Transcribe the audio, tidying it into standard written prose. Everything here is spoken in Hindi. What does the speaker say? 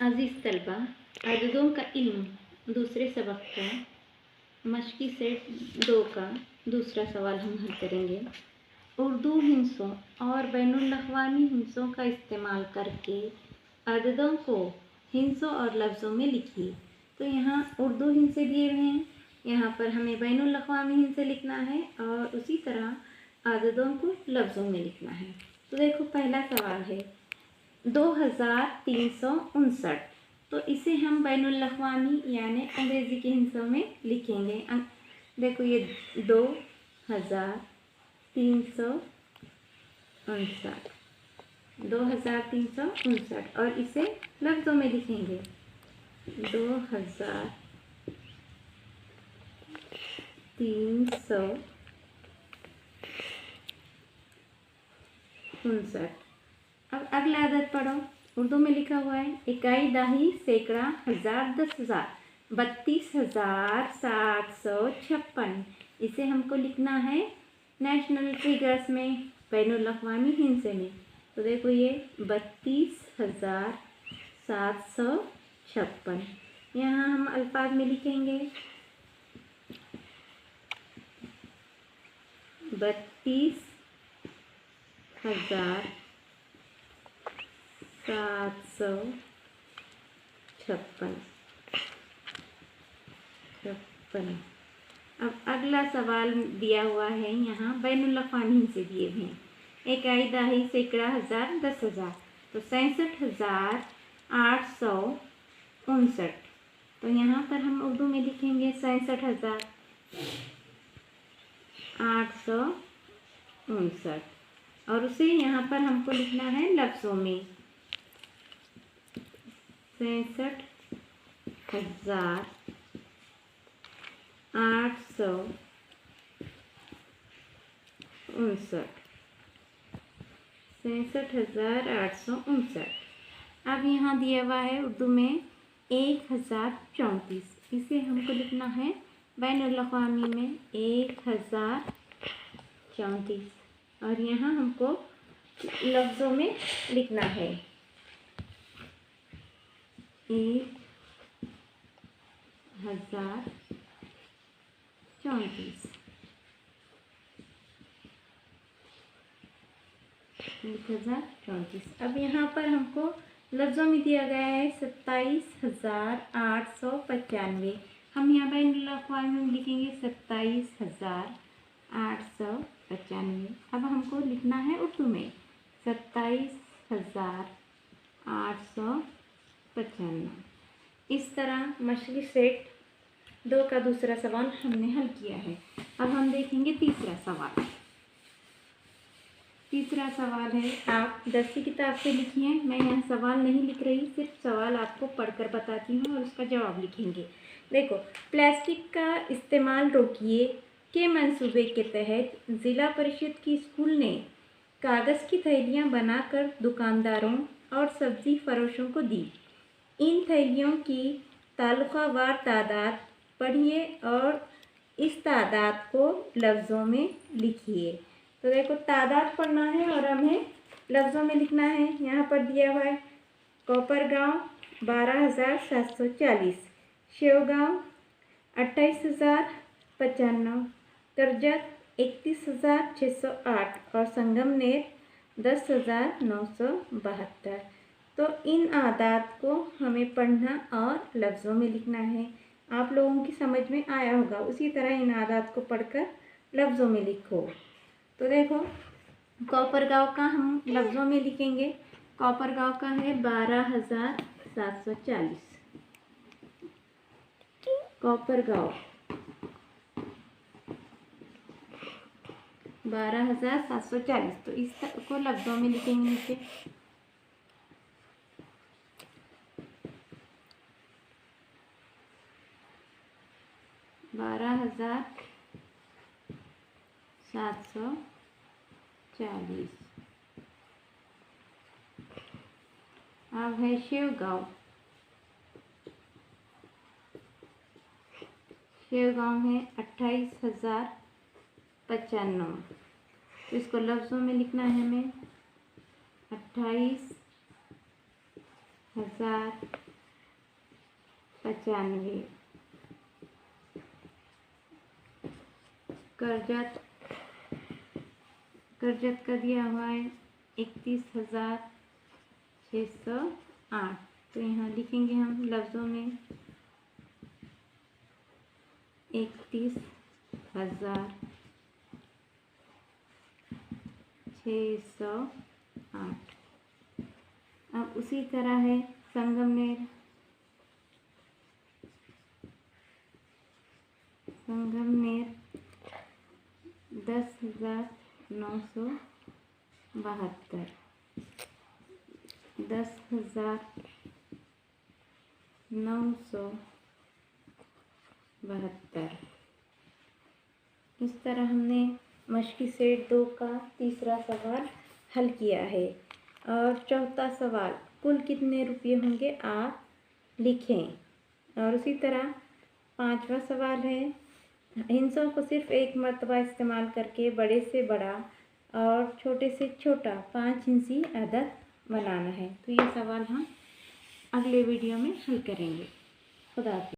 अजीज़ तलबा, अददों का इल्म दूसरे सबक का मश्की सेट 2 का दूसरा सवाल हम हल करेंगे। उर्दू हिंसों और बैनुल-अक़वामी हिंसों का इस्तेमाल करके अददों को हिंसों और लफ्ज़ों में लिखिए। तो यहाँ उर्दू हिंसे दिए हुए हैं, यहाँ पर हमें बैनुल-अक़वामी हिंसे लिखना है और उसी तरह अददों को लफ्ज़ों में लिखना है। तो देखो पहला सवाल है 2359। तो इसे हम बैनुल-अक़वामी यानी अंग्रेज़ी के हिंसों में लिखेंगे। देखो ये 2359 और इसे लफ्ज़ों में लिखेंगे 2359। अब अगला अदद पढ़ो। उर्दू में लिखा हुआ है इकाई, दहाई, सैकड़ा, हज़ार, 10,000, 32,756। इसे हमको लिखना है नेशनल फिगर्स में, बैनुल-अक़वामी हिंसे में। तो देखो ये 32,756। यहाँ हम अल्फाज में लिखेंगे 32,756। अब अगला सवाल दिया हुआ है, यहाँ बैनुल-अक़वामी हिंसे दिए हुए हैं इकाई, दहाई, सैकड़ा, हज़ार, 10,000। तो 67,859। तो यहाँ पर हम उर्दू में लिखेंगे 67,859 और उसे यहाँ पर हमको लिखना है लफ्ज़ों में 67,859। अब यहाँ दिया हुआ है उर्दू में 1034। इसे हमको लिखना है बैनुल-अक़वामी में 1034 और यहाँ हमको लफ्ज़ों में लिखना है 1034। 1034। अब यहाँ पर हमको लफ्ज़ों में दिया गया है 27,895। हम यहाँ बैनुल-अक़वामी में लिखेंगे 27,895। अब हमको लिखना है उर्दू में 27,895। इस तरह मश्की सेट 2 का दूसरा सवाल हमने हल किया है। अब हम देखेंगे तीसरा सवाल। तीसरा सवाल है, आप 10 की किताब से लिखिए। मैं यहाँ सवाल नहीं लिख रही, सिर्फ सवाल आपको पढ़कर बताती हूँ और उसका जवाब लिखेंगे। देखो, प्लास्टिक का इस्तेमाल रोकिए के मंसूबे के तहत ज़िला परिषद की स्कूल ने कागज़ की थैलियाँ बनाकर दुकानदारों और सब्ज़ी फरोशों को दी। इन थैलियों की तालुकावार तादाद पढ़िए और इस तादाद को लफ्ज़ों में लिखिए। तो देखो तादाद पढ़ना है और हमें लफ्ज़ों में लिखना है। यहाँ पर दिया हुआ है कोपरगांव 12,740, शेवगांव 28,095, करजत 31,608 और संगमनेर 10,972। तो इन आदाद को हमें पढ़ना और लफ्ज़ों में लिखना है। आप लोगों की समझ में आया होगा, उसी तरह इन आदाद को पढ़कर लफ्ज़ों में लिखो। तो देखो कोपरगांव का हम लफ्ज़ों में लिखेंगे। कोपरगांव का है 12,740। कोपरगांव 12,740। तो इसको लफ्ज़ों में लिखेंगे नीचे 12,740। अब है शेवगांव। शेवगांव है 28,095। तो इसको लफ्ज़ों में लिखना है हमें 28,095। 95। करजत का दिया हुआ है 31,608। तो यहाँ लिखेंगे हम लफ्ज़ों में 31,608। अब उसी तरह है संगमनेर 10,972। 10,972। इस तरह हमने मश्की सेट 2 का तीसरा सवाल हल किया है। और चौथा सवाल, कुल कितने रुपये होंगे आप लिखें। और उसी तरह पांचवा सवाल है, हिंसों को सिर्फ एक मर्तबा इस्तेमाल करके बड़े से बड़ा और छोटे से छोटा 5 हिंसी अदद बनाना है। तो ये सवाल हम अगले वीडियो में हल करेंगे। खुदा हाफिज़।